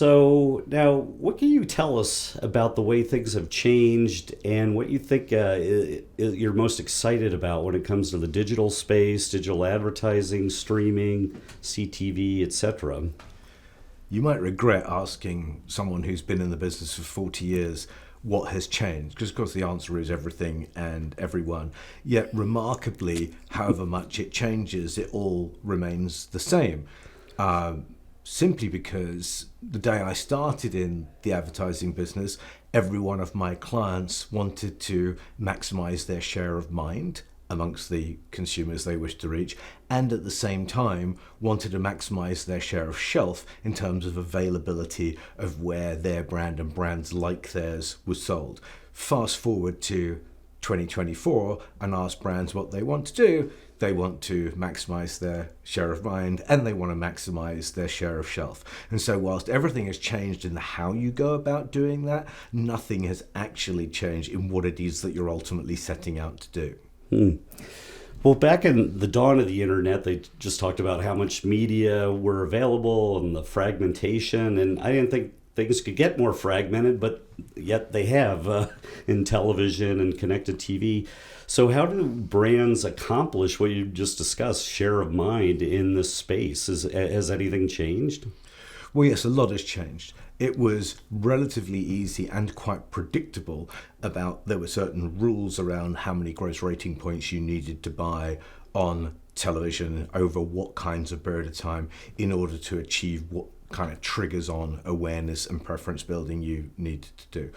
So now, what can you tell us about the way things have changed and what you think you're most excited about when it comes to the digital space, digital advertising, streaming, CTV, etc.? You might regret asking someone who's been in the business for 40 years what has changed, because of course the answer is everything and everyone. Yet remarkably, however much it changes, it all remains the same. Simply because the day I started in the advertising business, every one of my clients wanted to maximize their share of mind amongst the consumers they wish to reach, and at the same time wanted to maximize their share of shelf in terms of availability of where their brand and brands like theirs was sold. Fast forward to 2024 and ask brands what they want to do. They want to maximize their share of mind and they want to maximize their share of shelf. And so whilst everything has changed in the how you go about doing that, nothing has actually changed in what it is that you're ultimately setting out to do. Well, back in the dawn of the internet, they just talked about how much media were available and the fragmentation, and I didn't think things could get more fragmented, but yet they have in television and connected TV. So how do brands accomplish what you just discussed, share of mind in this space? Has anything changed? Well, yes, a lot has changed. It was relatively easy and quite predictable about there were certain rules around how many gross rating points you needed to buy on television over what kinds of period of time in order to achieve what kind of triggers on awareness and preference building you needed to do.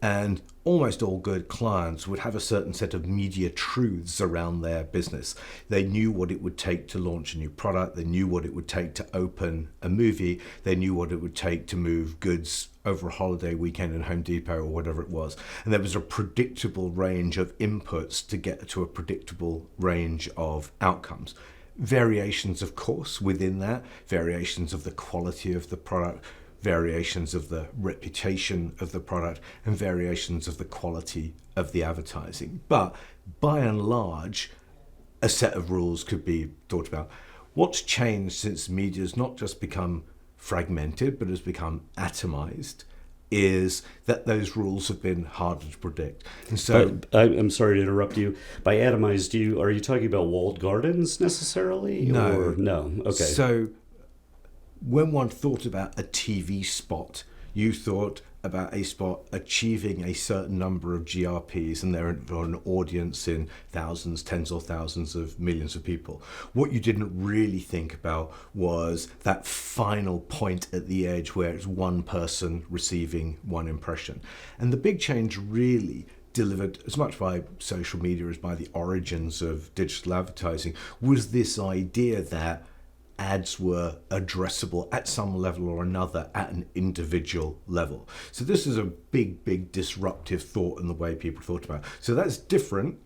And almost all good clients would have a certain set of media truths around their business. They knew what it would take to launch a new product. They knew what it would take to open a movie. They knew what it would take to move goods over a holiday weekend in Home Depot or whatever it was. And there was a predictable range of inputs to get to a predictable range of outcomes. Variations, of course, within that, variations of the quality of the product, variations of the reputation of the product, and variations of the quality of the advertising. But by and large, a set of rules could be thought about. What's changed since media has not just become fragmented, but has become atomized, is that those rules have been harder to predict. And so I'm sorry to interrupt you. By atomized, are you talking about walled gardens necessarily? No. Or no. Okay. So when one thought about a TV spot, you thought about a spot achieving a certain number of GRPs, and they're an audience in thousands, tens or thousands of millions of people. What you didn't really think about was that final point at the edge where it's one person receiving one impression. And the big change really, delivered as much by social media as by the origins of digital advertising, was this idea that ads were addressable at some level or another at an individual level. So this is a big disruptive thought in the way people thought about it. So that's different.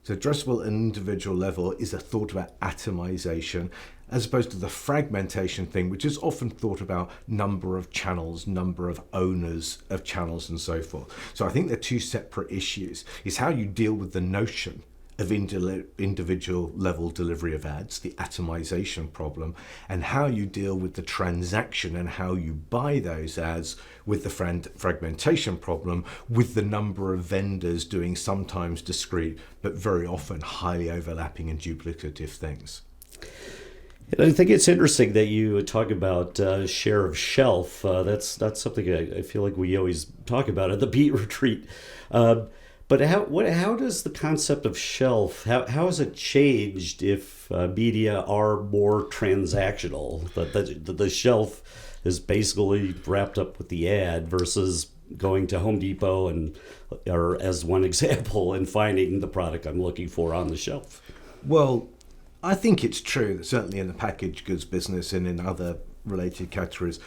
So addressable at an individual level is a thought about atomization, as opposed to the fragmentation thing, which is often thought about number of channels, number of owners of channels, and so forth. So I think they're two separate issues. It's how you deal with the notion of individual level delivery of ads, the atomization problem, and how you deal with the transaction and how you buy those ads with the fragmentation problem, with the number of vendors doing sometimes discrete, but very often highly overlapping and duplicative things. I think it's interesting that you talk about share of shelf. That's something I feel like we always talk about at the Beat Retreat. But how does the concept of shelf, how has it changed if media are more transactional? The shelf is basically wrapped up with the ad versus going to Home Depot or as one example, and finding the product I'm looking for on the shelf. Well, I think it's true that certainly in the packaged goods business and in other related categories,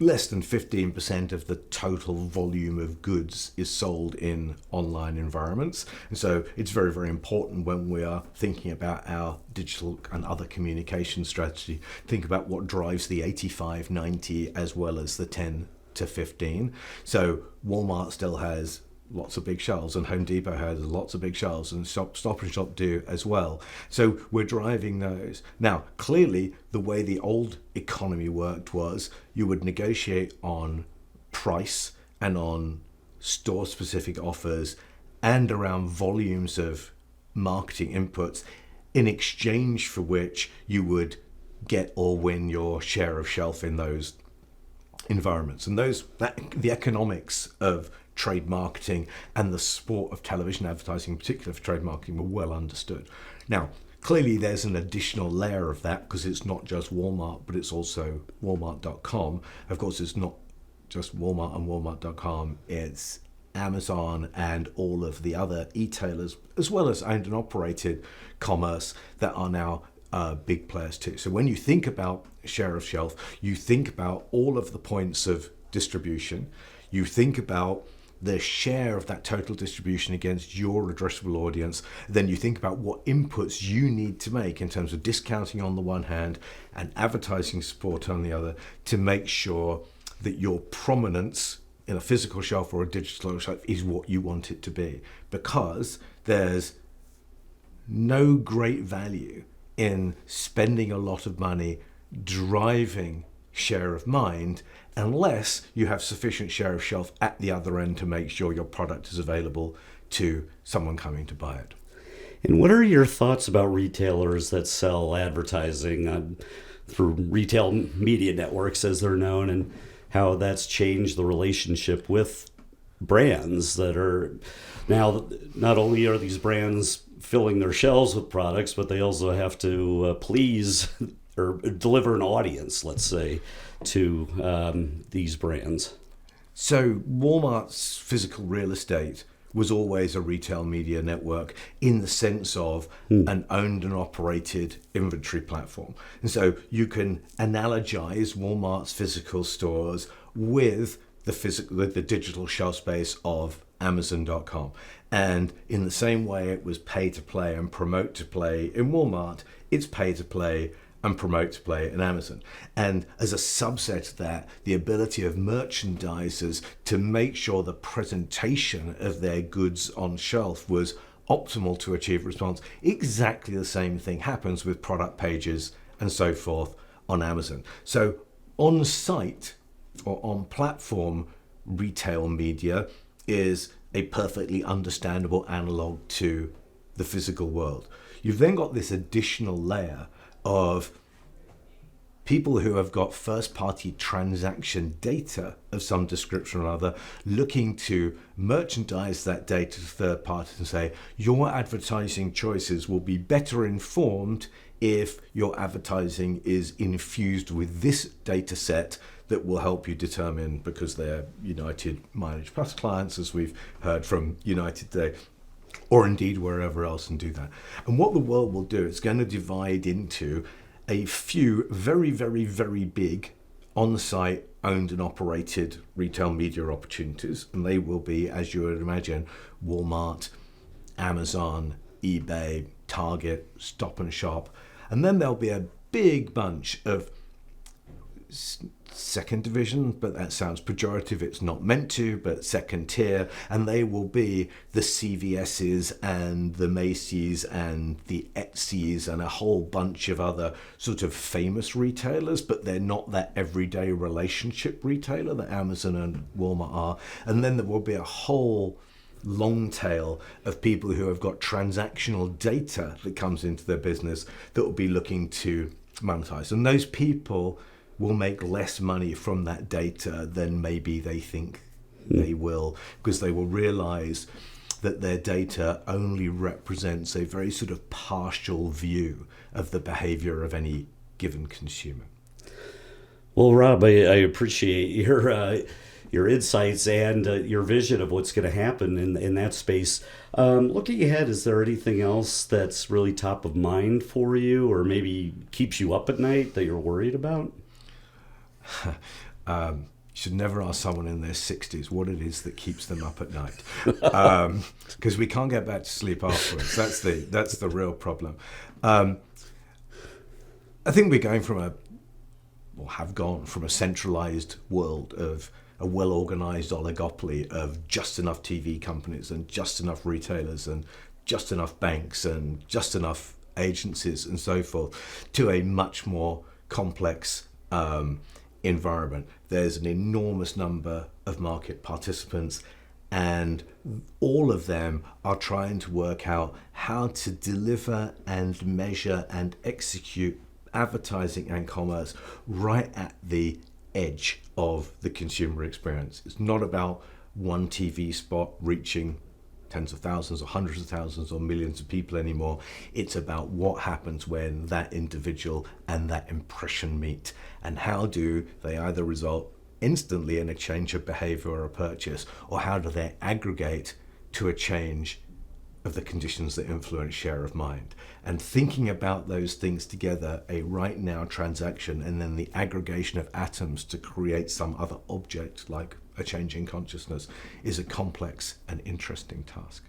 less than 15% of the total volume of goods is sold in online environments. And so it's very important when we are thinking about our digital and other communication strategy, think about what drives the 85, 90 as well as the 10 to 15. So Walmart still has lots of big shelves, and Home Depot has lots of big shelves, and Stop and Shop do as well. So we're driving those. Now, clearly, the way the old economy worked was you would negotiate on price and on store-specific offers and around volumes of marketing inputs, in exchange for which you would get or win your share of shelf in those environments. And the economics of trade marketing and the sport of television advertising, in particular for trade marketing, were well understood. Now, clearly there's an additional layer of that, because it's not just Walmart, but it's also Walmart.com. Of course, it's not just Walmart and Walmart.com, it's Amazon and all of the other e-tailers, as well as owned and operated commerce, that are now big players too. So when you think about share of shelf, you think about all of the points of distribution, you think about the share of that total distribution against your addressable audience, then you think about what inputs you need to make in terms of discounting on the one hand and advertising support on the other, to make sure that your prominence in a physical shelf or a digital shelf is what you want it to be. Because there's no great value in spending a lot of money driving share of mind unless you have sufficient share of shelf at the other end to make sure your product is available to someone coming to buy it. And what are your thoughts about retailers that sell advertising through retail media networks, as they're known, and how that's changed the relationship with brands that are now, not only are these brands filling their shelves with products, but they also have to please or deliver an audience, let's say, to these brands? So Walmart's physical real estate was always a retail media network in the sense of an owned and operated inventory platform. And so you can analogize Walmart's physical stores with the digital shelf space of Amazon.com. And in the same way it was pay to play and promote to play in Walmart, it's pay to play and promote to play in Amazon. And as a subset of that, the ability of merchandisers to make sure the presentation of their goods on shelf was optimal to achieve response. Exactly the same thing happens with product pages and so forth on Amazon. So on site or on platform retail media is a perfectly understandable analog to the physical world. You've then got this additional layer of people who have got first-party transaction data of some description or other, looking to merchandise that data to third parties and say, your advertising choices will be better informed if your advertising is infused with this data set that will help you determine, because they're United Mileage Plus clients, as we've heard from United today, or indeed wherever else, and do that. And what the world will do, it's going to divide into a few very, very, very big on-site owned and operated retail media opportunities. And they will be, as you would imagine, Walmart, Amazon, eBay, Target, Stop and Shop. And then there'll be a big bunch of second division, but that sounds pejorative, it's not meant to, but second tier, and they will be the CVS's and the Macy's and the Etsy's and a whole bunch of other sort of famous retailers, but they're not that everyday relationship retailer that Amazon and Walmart are. And then there will be a whole long tail of people who have got transactional data that comes into their business that will be looking to monetize. And those people will make less money from that data than maybe they think they will, because they will realize that their data only represents a very sort of partial view of the behavior of any given consumer. Well, Rob, I appreciate your insights and your vision of what's going to happen in that space. Looking ahead, is there anything else that's really top of mind for you, or maybe keeps you up at night that you're worried about? You should never ask someone in their 60s what it is that keeps them up at night, because we can't get back to sleep afterwards. That's the real problem. I think we're going from have gone from a centralized world of a well-organized oligopoly of just enough TV companies and just enough retailers and just enough banks and just enough agencies and so forth, to a much more complex environment. there's an enormous number of market participants, and all of them are trying to work out how to deliver and measure and execute advertising and commerce right at the edge of the consumer experience. It's not about one TV spot reaching tens of thousands or hundreds of thousands or millions of people anymore. It's about what happens when that individual and that impression meet, and how do they either result instantly in a change of behavior or a purchase, or how do they aggregate to a change of the conditions that influence share of mind. And thinking about those things together, a right now transaction and then the aggregation of atoms to create some other object like a change in consciousness, is a complex and interesting task.